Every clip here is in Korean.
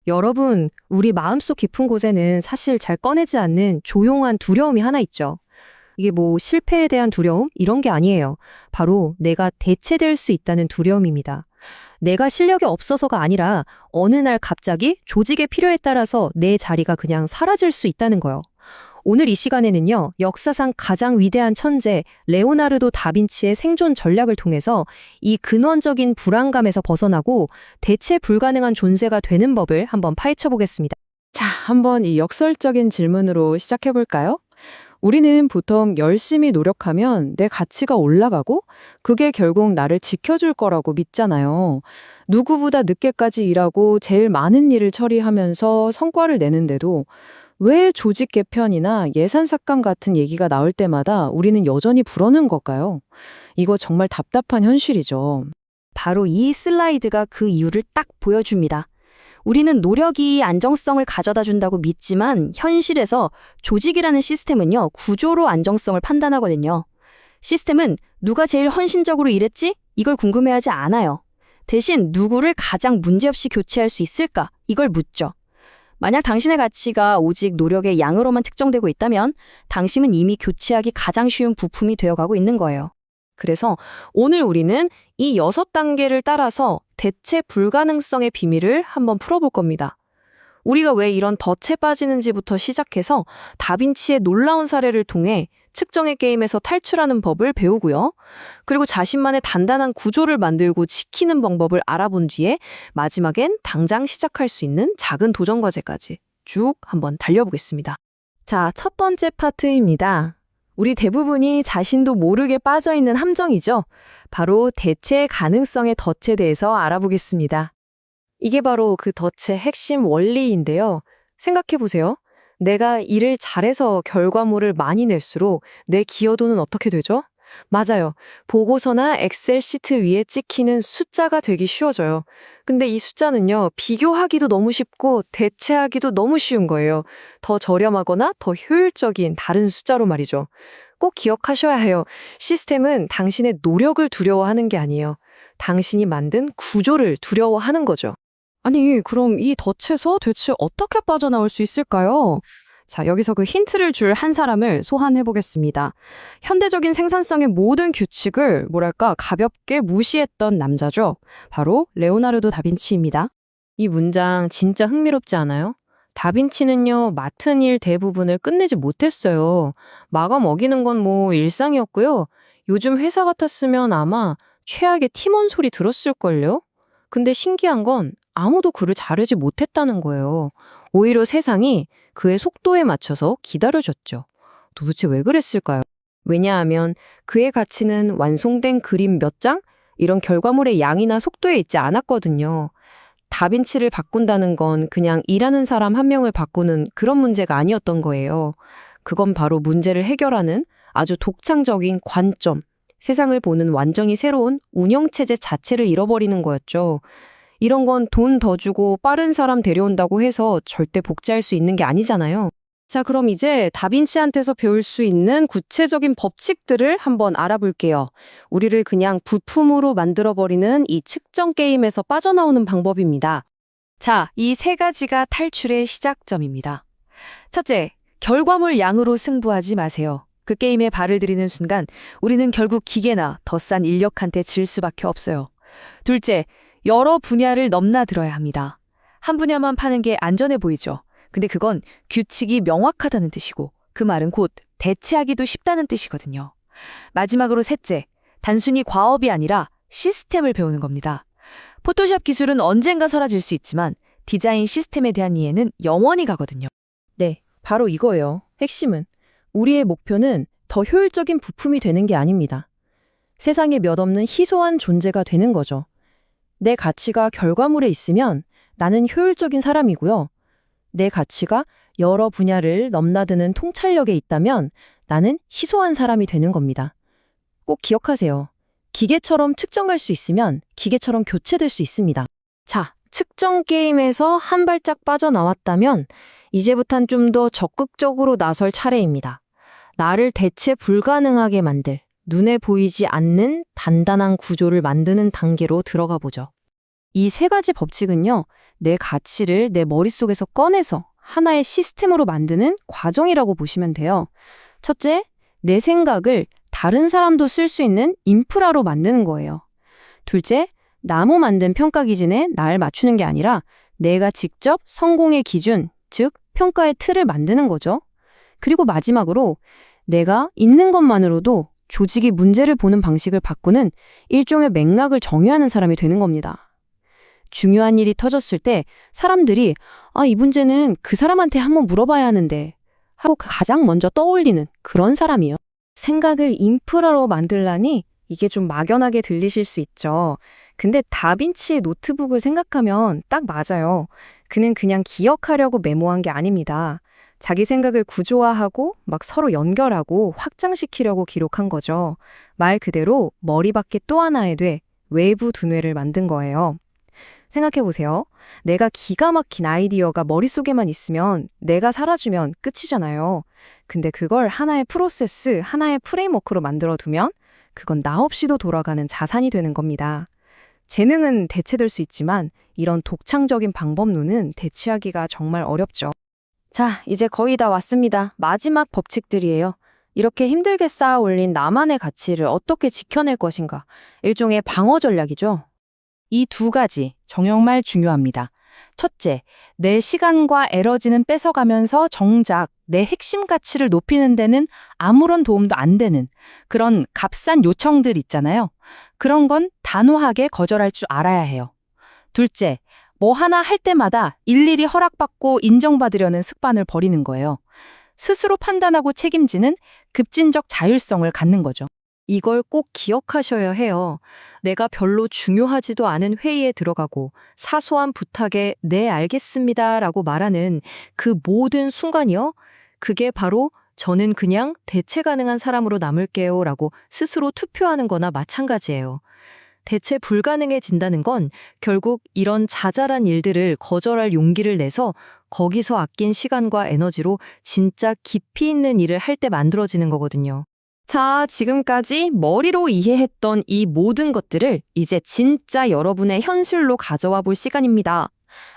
여러분, 우리 마음속 깊은 곳에는 사실 잘 꺼내지 않는 조용한 두려움이 하나 있죠. 이게 뭐 실패에 대한 두려움? 이런 게 아니에요. 바로 내가 대체될 수 있다는 두려움입니다. 내가 실력이 없어서가 아니라 어느 날 갑자기 조직의 필요에 따라서 내 자리가 그냥 사라질 수 있다는 거요. 오늘 이 시간에는요, 역사상 가장 위대한 천재 레오나르도 다빈치의 생존 전략을 통해서 이 근원적인 불안감에서 벗어나고 대체 불가능한 존재가 되는 법을 한번 파헤쳐 보겠습니다. 자, 한번 이 역설적인 질문으로 시작해 볼까요? 우리는 보통 열심히 노력하면 내 가치가 올라가고 그게 결국 나를 지켜줄 거라고 믿잖아요. 누구보다 늦게까지 일하고 제일 많은 일을 처리하면서 성과를 내는데도 왜 조직 개편이나 예산 삭감 같은 얘기가 나올 때마다 우리는 여전히 불어는 걸까요? 이거 정말 답답한 현실이죠. 바로 이 슬라이드가 그 이유를 딱 보여줍니다. 우리는 노력이 안정성을 가져다 준다고 믿지만 현실에서 조직이라는 시스템은요, 구조로 안정성을 판단하거든요. 시스템은 누가 제일 헌신적으로 일했지? 이걸 궁금해하지 않아요. 대신 누구를 가장 문제없이 교체할 수 있을까? 이걸 묻죠. 만약 당신의 가치가 오직 노력의 양으로만 측정되고 있다면 당신은 이미 교체하기 가장 쉬운 부품이 되어가고 있는 거예요. 그래서 오늘 우리는 이 6단계를 따라서 대체 불가능성의 비밀을 한번 풀어볼 겁니다. 우리가 왜 이런 덫에 빠지는지부터 시작해서 다빈치의 놀라운 사례를 통해 측정의 게임에서 탈출하는 법을 배우고요. 그리고 자신만의 단단한 구조를 만들고 지키는 방법을 알아본 뒤에 마지막엔 당장 시작할 수 있는 작은 도전 과제까지 쭉 한번 달려보겠습니다. 자, 첫 번째 파트입니다. 우리 대부분이 자신도 모르게 빠져있는 함정이죠. 바로 대체 가능성의 덫에 대해서 알아보겠습니다. 이게 바로 그 덫의 핵심 원리인데요. 생각해보세요. 내가 일을 잘해서 결과물을 많이 낼수록 내 기여도는 어떻게 되죠? 맞아요. 보고서나 엑셀 시트 위에 찍히는 숫자가 되기 쉬워져요. 근데 이 숫자는요, 비교하기도 너무 쉽고 대체하기도 너무 쉬운 거예요. 더 저렴하거나 더 효율적인 다른 숫자로 말이죠. 꼭 기억하셔야 해요. 시스템은 당신의 노력을 두려워하는 게 아니에요. 당신이 만든 구조를 두려워하는 거죠. 아니, 그럼 이 덫에서 대체 어떻게 빠져나올 수 있을까요? 자, 여기서 그 힌트를 줄 한 사람을 소환해 보겠습니다. 현대적인 생산성의 모든 규칙을 가볍게 무시했던 남자죠. 바로 레오나르도 다빈치입니다. 이 문장 진짜 흥미롭지 않아요? 다빈치는요, 맡은 일 대부분을 끝내지 못했어요. 마감 어기는 건 뭐 일상이었고요. 요즘 회사 같았으면 아마 최악의 팀원 소리 들었을걸요? 근데 신기한 건 아무도 그를 자르지 못했다는 거예요. 오히려 세상이 그의 속도에 맞춰서 기다려줬죠. 도대체 왜 그랬을까요? 왜냐하면 그의 가치는 완성된 그림 몇 장? 이런 결과물의 양이나 속도에 있지 않았거든요. 다빈치를 바꾼다는 건 그냥 일하는 사람 한 명을 바꾸는 그런 문제가 아니었던 거예요. 그건 바로 문제를 해결하는 아주 독창적인 관점, 세상을 보는 완전히 새로운 운영체제 자체를 잃어버리는 거였죠. 이런 건 돈 더 주고 빠른 사람 데려온다고 해서 절대 복제할 수 있는 게 아니잖아요. 자, 그럼 이제 다빈치한테서 배울 수 있는 구체적인 법칙들을 한번 알아볼게요. 우리를 그냥 부품으로 만들어버리는 이 측정 게임에서 빠져나오는 방법입니다. 자, 이 세 가지가 탈출의 시작점입니다. 첫째, 결과물 양으로 승부하지 마세요. 그 게임에 발을 들이는 순간 우리는 결국 기계나 더 싼 인력한테 질 수밖에 없어요. 둘째, 여러 분야를 넘나들어야 합니다. 한 분야만 파는 게 안전해 보이죠. 근데 그건 규칙이 명확하다는 뜻이고 그 말은 곧 대체하기도 쉽다는 뜻이거든요. 마지막으로 셋째, 단순히 과업이 아니라 시스템을 배우는 겁니다. 포토샵 기술은 언젠가 사라질 수 있지만 디자인 시스템에 대한 이해는 영원히 가거든요. 네, 바로 이거예요. 핵심은 우리의 목표는 더 효율적인 부품이 되는 게 아닙니다. 세상에 몇 없는 희소한 존재가 되는 거죠. 내 가치가 결과물에 있으면 나는 효율적인 사람이고요. 내 가치가 여러 분야를 넘나드는 통찰력에 있다면 나는 희소한 사람이 되는 겁니다. 꼭 기억하세요. 기계처럼 측정할 수 있으면 기계처럼 교체될 수 있습니다. 자, 측정 게임에서 한 발짝 빠져나왔다면 이제부턴 좀 더 적극적으로 나설 차례입니다. 나를 대체 불가능하게 만들, 눈에 보이지 않는 단단한 구조를 만드는 단계로 들어가 보죠. 이 세 가지 법칙은요, 내 가치를 내 머릿속에서 꺼내서 하나의 시스템으로 만드는 과정이라고 보시면 돼요. 첫째, 내 생각을 다른 사람도 쓸 수 있는 인프라로 만드는 거예요. 둘째, 나무 만든 평가 기준에 날 맞추는 게 아니라 내가 직접 성공의 기준, 즉 평가의 틀을 만드는 거죠. 그리고 마지막으로 내가 있는 것만으로도 조직이 문제를 보는 방식을 바꾸는 일종의 맥락을 정의하는 사람이 되는 겁니다. 중요한 일이 터졌을 때 사람들이 이 문제는 그 사람한테 한번 물어봐야 하는데 하고 가장 먼저 떠올리는 그런 사람이요. 생각을 인프라로 만들라니 이게 좀 막연하게 들리실 수 있죠. 근데 다빈치의 노트북을 생각하면 딱 맞아요. 그는 그냥 기억하려고 메모한 게 아닙니다. 자기 생각을 구조화하고 막 서로 연결하고 확장시키려고 기록한 거죠. 말 그대로 머리 밖에 또 하나의 뇌, 외부 두뇌를 만든 거예요. 생각해보세요. 내가 기가 막힌 아이디어가 머릿속에만 있으면 내가 사라지면 끝이잖아요. 근데 그걸 하나의 프로세스, 하나의 프레임워크로 만들어두면 그건 나 없이도 돌아가는 자산이 되는 겁니다. 재능은 대체될 수 있지만 이런 독창적인 방법론은 대체하기가 정말 어렵죠. 자, 이제 거의 다 왔습니다. 마지막 법칙들이에요. 이렇게 힘들게 쌓아 올린 나만의 가치를 어떻게 지켜낼 것인가. 일종의 방어 전략이죠. 이 두 가지 정말 중요합니다. 첫째, 내 시간과 에너지는 뺏어가면서 정작 내 핵심 가치를 높이는 데는 아무런 도움도 안 되는 그런 값싼 요청들 있잖아요. 그런 건 단호하게 거절할 줄 알아야 해요. 둘째, 뭐 하나 할 때마다 일일이 허락받고 인정받으려는 습관을 버리는 거예요. 스스로 판단하고 책임지는 급진적 자율성을 갖는 거죠. 이걸 꼭 기억하셔야 해요. 내가 별로 중요하지도 않은 회의에 들어가고 사소한 부탁에 네, 알겠습니다라고 말하는 그 모든 순간이요. 그게 바로 저는 그냥 대체 가능한 사람으로 남을게요라고 스스로 투표하는 거나 마찬가지예요. 대체 불가능해진다는 건 결국 이런 자잘한 일들을 거절할 용기를 내서 거기서 아낀 시간과 에너지로 진짜 깊이 있는 일을 할 때 만들어지는 거거든요. 자, 지금까지 머리로 이해했던 이 모든 것들을 이제 진짜 여러분의 현실로 가져와 볼 시간입니다.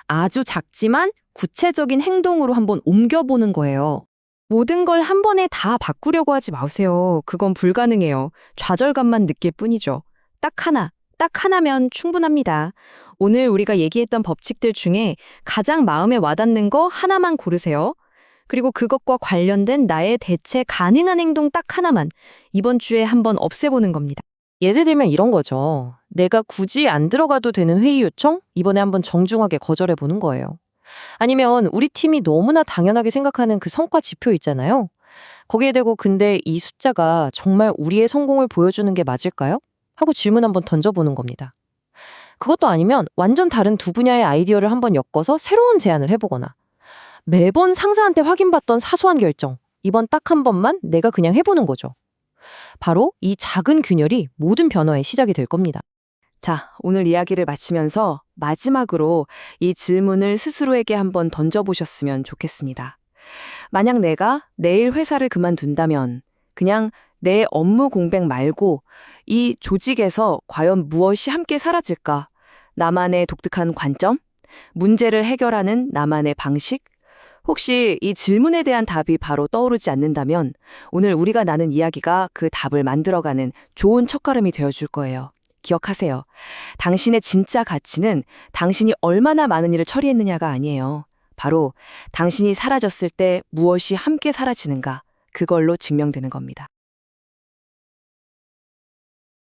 아주 작지만 구체적인 행동으로 한번 옮겨보는 거예요. 모든 걸 한 번에 다 바꾸려고 하지 마세요. 그건 불가능해요. 좌절감만 느낄 뿐이죠. 딱 하나면 충분합니다. 오늘 우리가 얘기했던 법칙들 중에 가장 마음에 와닿는 거 하나만 고르세요. 그리고 그것과 관련된 나의 대체 가능한 행동 딱 하나만 이번 주에 한번 없애보는 겁니다. 예를 들면 이런 거죠. 내가 굳이 안 들어가도 되는 회의 요청? 이번에 한번 정중하게 거절해보는 거예요. 아니면 우리 팀이 너무나 당연하게 생각하는 그 성과 지표 있잖아요. 거기에 대고 근데 이 숫자가 정말 우리의 성공을 보여주는 게 맞을까요? 하고 질문 한번 던져보는 겁니다. 그것도 아니면 완전 다른 두 분야의 아이디어를 한번 엮어서 새로운 제안을 해보거나 매번 상사한테 확인받던 사소한 결정, 이번 딱 한 번만 내가 그냥 해보는 거죠. 바로 이 작은 균열이 모든 변화의 시작이 될 겁니다. 자, 오늘 이야기를 마치면서 마지막으로 이 질문을 스스로에게 한번 던져보셨으면 좋겠습니다. 만약 내가 내일 회사를 그만둔다면 그냥 내 업무 공백 말고 이 조직에서 과연 무엇이 함께 사라질까? 나만의 독특한 관점? 문제를 해결하는 나만의 방식? 혹시 이 질문에 대한 답이 바로 떠오르지 않는다면 오늘 우리가 나눈 이야기가 그 답을 만들어가는 좋은 첫걸음이 되어줄 거예요. 기억하세요. 당신의 진짜 가치는 당신이 얼마나 많은 일을 처리했느냐가 아니에요. 바로 당신이 사라졌을 때 무엇이 함께 사라지는가, 그걸로 증명되는 겁니다.